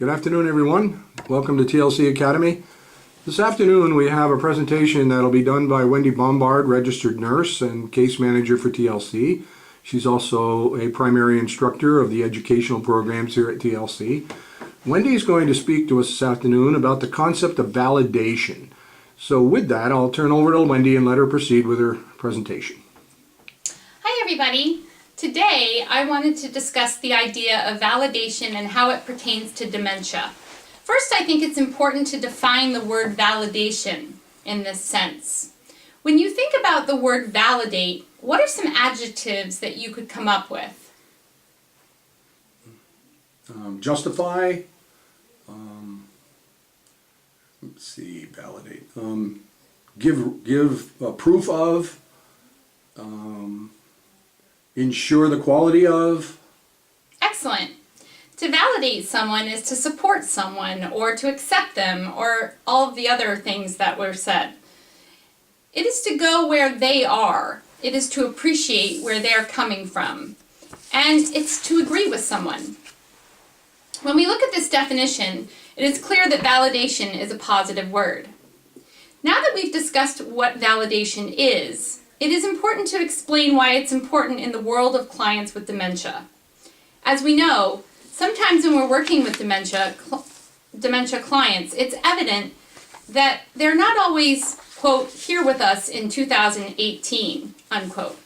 Good afternoon, everyone. Welcome to TLC Academy. This afternoon we have a presentation that will be done by Wendy Bombard, registered nurse and case manager for TLC. She's also a primary instructor of the educational programs here at TLC. Wendy is going to speak to us this afternoon about the concept of validation. So with that, I'll turn over to Wendy and let her proceed with her presentation. Hi everybody. Today I wanted to discuss the idea of validation and how it pertains to dementia. First, I think it's important to define the word validation in this sense. When you think about the word validate, what are some adjectives that you could come up with? Justify, let's see, validate, give proof of, ensure the quality of. Excellent. To validate someone is to support someone or to accept them or all of the other things that were said. It is to go where they are. It is to appreciate where they're coming from. And it's to agree with someone. When we look at this definition, it is clear that validation is a positive word. Now that we've discussed what validation is, it is important to explain why it's important in the world of clients with dementia. As we know, sometimes when we're working with dementia clients, it's evident that they're not always, quote, here with us in 2018, unquote.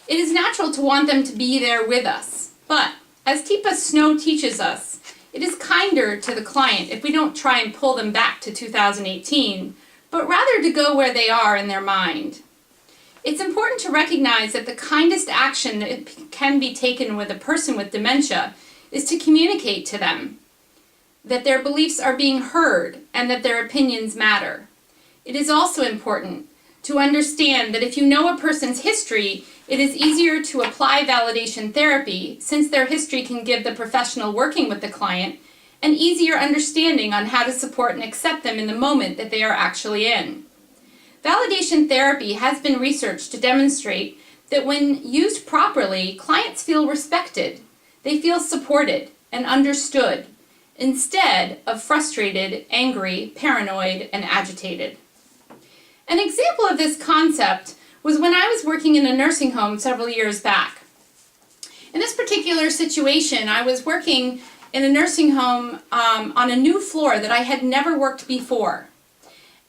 It is natural to want them to be there with us, but as Teepa Snow teaches us, it is kinder to the client if we don't try and pull them back to 2018, but rather to go where they are in their mind. It's important to recognize that the kindest action that can be taken with a person with dementia is to communicate to them that their beliefs are being heard and that their opinions matter. It is also important to understand that if you know a person's history, it is easier to apply validation therapy since their history can give the professional working with the client an easier understanding on how to support and accept them in the moment that they are actually in. Validation therapy has been researched to demonstrate that when used properly, clients feel respected. They feel supported and understood instead of frustrated, angry, paranoid, and agitated. An example of this concept was when I was working in a nursing home several years back. In this particular situation, I was working in a nursing home on a new floor that I had never worked before.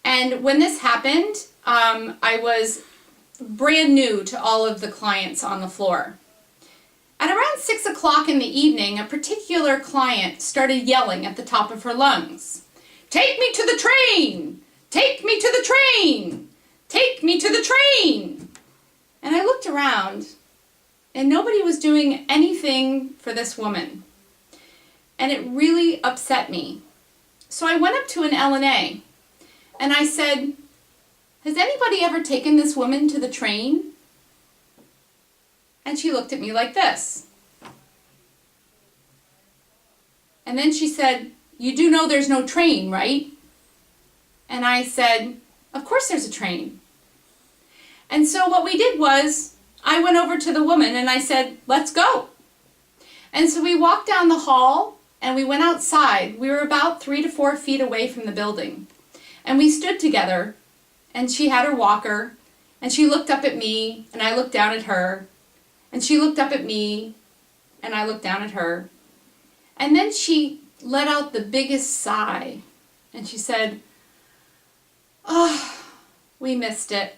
And when this happened, I was brand new to all of the clients on the floor. At around 6 o'clock in the evening, a particular client started yelling at the top of her lungs, "Take me to the train! Take me to the train! Take me to the train!" And I looked around, and nobody was doing anything for this woman. And it really upset me. So I went up to an LNA, and I said, "Has anybody ever taken this woman to the train?" And she looked at me like this. And then she said, "You do know there's no train, right?" And I said, "Of course there's a train." And so what we did was, I went over to the woman and I said, "Let's go." And so we walked down the hall and we went outside. We were about 3 to 4 feet away from the building. And we stood together, and she had her walker, and she looked up at me, and I looked down at her, and she looked up at me, and I looked down at her. And then she let out the biggest sigh, and she said, "Oh, we missed it."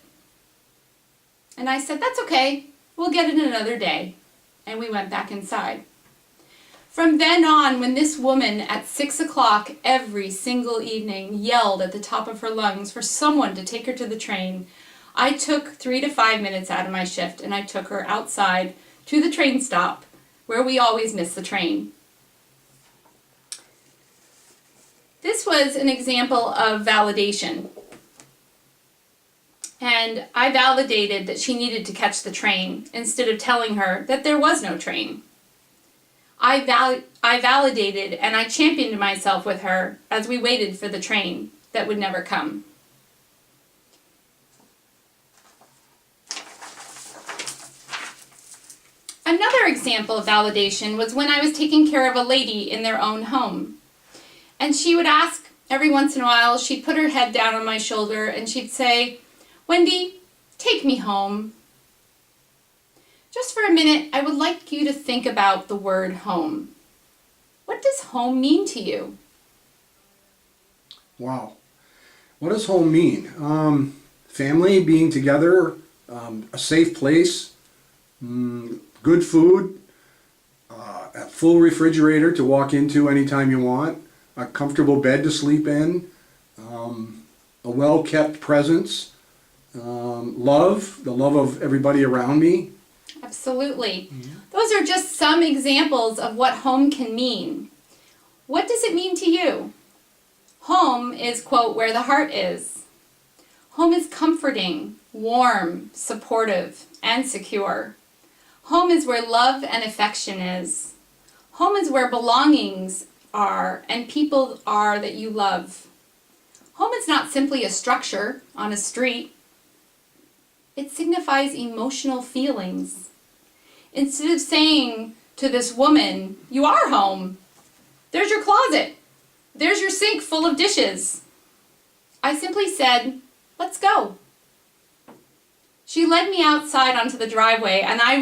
And I said, "That's okay, we'll get it another day." And we went back inside. From then on, when this woman at 6 o'clock every single evening yelled at the top of her lungs for someone to take her to the train, I took 3 to 5 minutes out of my shift and I took her outside to the train stop where we always miss the train. This was an example of validation. And I validated that she needed to catch the train instead of telling her that there was no train. I validated and I championed myself with her as we waited for the train that would never come. Another example of validation was when I was taking care of a lady in their own home. And she would ask every once in a while, she'd put her head down on my shoulder and she'd say, "Wendy, take me home." Just for a minute, I would like you to think about the word home. What does home mean to you? Wow. What does home mean? Family, being together, a safe place, good food, a full refrigerator to walk into anytime you want, a comfortable bed to sleep in, a well-kept presence, love, the love of everybody around me. Absolutely. Those are just some examples of what home can mean. What does it mean to you? Home is, quote, where the heart is. Home is comforting, warm, supportive, and secure. Home is where love and affection is. Home is where belongings are and people are that you love. Home is not simply a structure on a street. It signifies emotional feelings. Instead of saying to this woman, "You are home. There's your closet. There's your sink full of dishes," I simply said, "Let's go." She led me outside onto the driveway, and I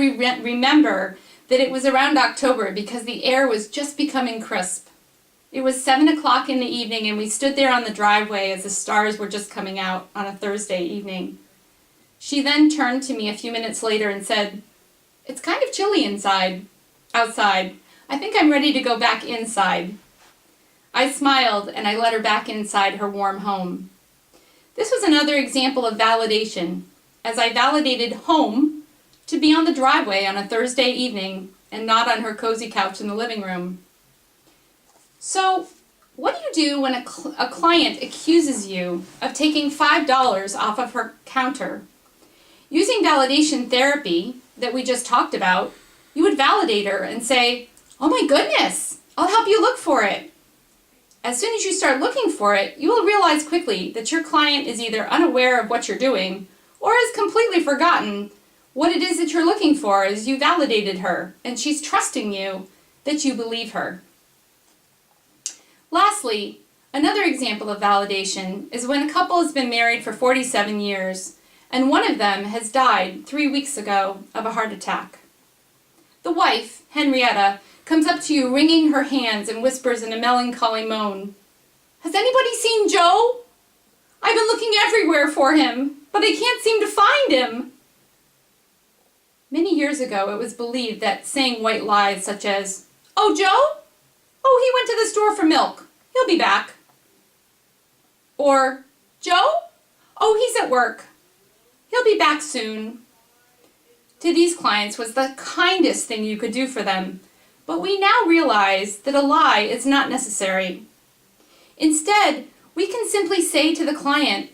remember that it was around October because the air was just becoming crisp. It was 7 o'clock in the evening, and we stood there on the driveway as the stars were just coming out on a Thursday evening. She then turned to me a few minutes later and said, "It's kind of chilly outside. I think I'm ready to go back inside." I smiled and I let her back inside her warm home. This was another example of validation, as I validated home to be on the driveway on a Thursday evening and not on her cozy couch in the living room. So, what do you do when a client accuses you of taking $5 off of her counter? Using validation therapy that we just talked about, you would validate her and say, "Oh my goodness, I'll help you look for it." As soon as you start looking for it, you will realize quickly that your client is either unaware of what you're doing or has completely forgotten what it is that you're looking for as you validated her and she's trusting you that you believe her. Lastly, another example of validation is when a couple has been married for 47 years and one of them has died 3 weeks ago of a heart attack. The wife, Henrietta, comes up to you wringing her hands and whispers in a melancholy moan, "Has anybody seen Joe? I've been looking everywhere for him, but I can't seem to find him." Many years ago, it was believed that saying white lies such as, "Oh, Joe? Oh, he went to the store for milk. He'll be back." Or, "Joe? Oh, he's at work. He'll be back soon." To these clients was the kindest thing you could do for them, but we now realize that a lie is not necessary. Instead, we can simply say to the client,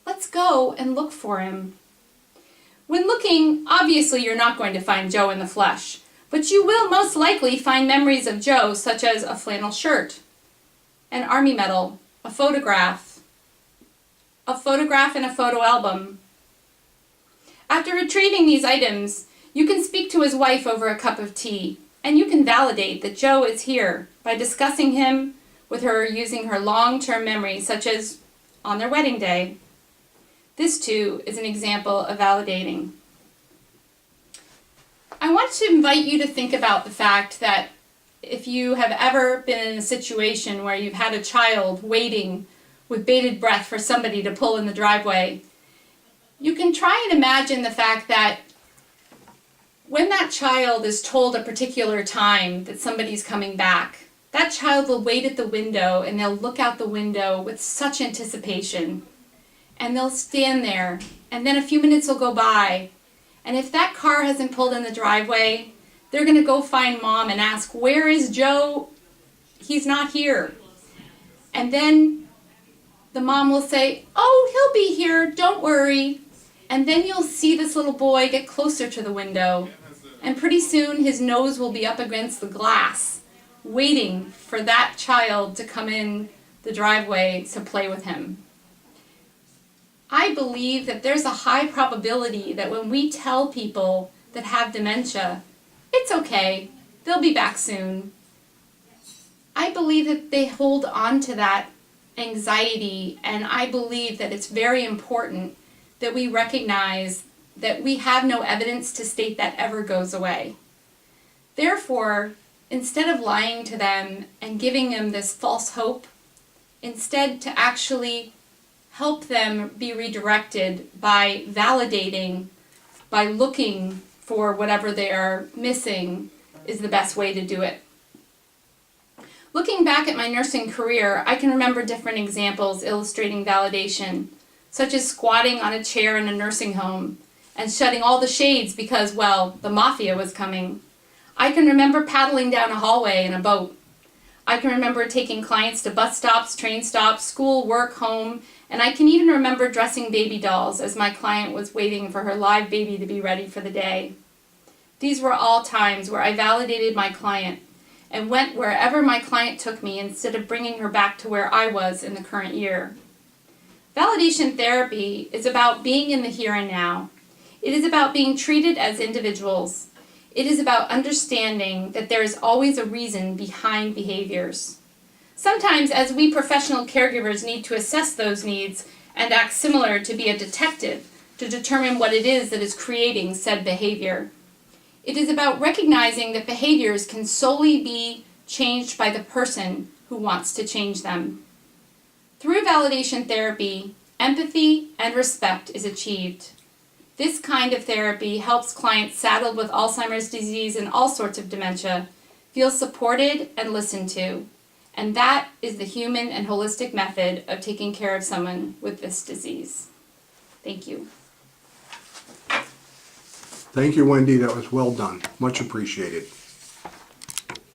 "Let's go and look for him." When looking, obviously you're not going to find Joe in the flesh, but you will most likely find memories of Joe such as a flannel shirt, an army medal, a photograph in a photo album. After retrieving these items, you can speak to his wife over a cup of tea, and you can validate that Joe is here by discussing him with her using her long-term memories, such as on their wedding day. This, too, is an example of validating. I want to invite you to think about the fact that if you have ever been in a situation where you've had a child waiting with bated breath for somebody to pull in the driveway, you can try and imagine the fact that when that child is told a particular time that somebody's coming back, that child will wait at the window and they'll look out the window with such anticipation. And they'll stand there, and then a few minutes will go by, and if that car hasn't pulled in the driveway, they're going to go find Mom and ask, "Where is Joe? He's not here." And then the mom will say, "Oh, he'll be here, don't worry." And then you'll see this little boy get closer to the window, and pretty soon his nose will be up against the glass, waiting for that child to come in the driveway to play with him. I believe that there's a high probability that when we tell people that have dementia, "It's okay, they'll be back soon," I believe that they hold on to that anxiety, and I believe that it's very important that we recognize that we have no evidence to state that ever goes away. Therefore, instead of lying to them and giving them this false hope, instead to actually help them be redirected by validating, by looking for whatever they are missing, is the best way to do it. Looking back at my nursing career, I can remember different examples illustrating validation, such as squatting on a chair in a nursing home and shutting all the shades because, well, the mafia was coming. I can remember paddling down a hallway in a boat. I can remember taking clients to bus stops, train stops, school, work, home, and I can even remember dressing baby dolls as my client was waiting for her live baby to be ready for the day. These were all times where I validated my client and went wherever my client took me instead of bringing her back to where I was in the current year. Validation therapy is about being in the here and now. It is about being treated as individuals. It is about understanding that there is always a reason behind behaviors. Sometimes, as we professional caregivers need to assess those needs and act similar to be a detective to determine what it is that is creating said behavior. It is about recognizing that behaviors can solely be changed by the person who wants to change them. Through validation therapy, empathy and respect is achieved. This kind of therapy helps clients saddled with Alzheimer's disease and all sorts of dementia feel supported and listened to. And that is the human and holistic method of taking care of someone with this disease. Thank you. Thank you, Wendy. That was well done. Much appreciated.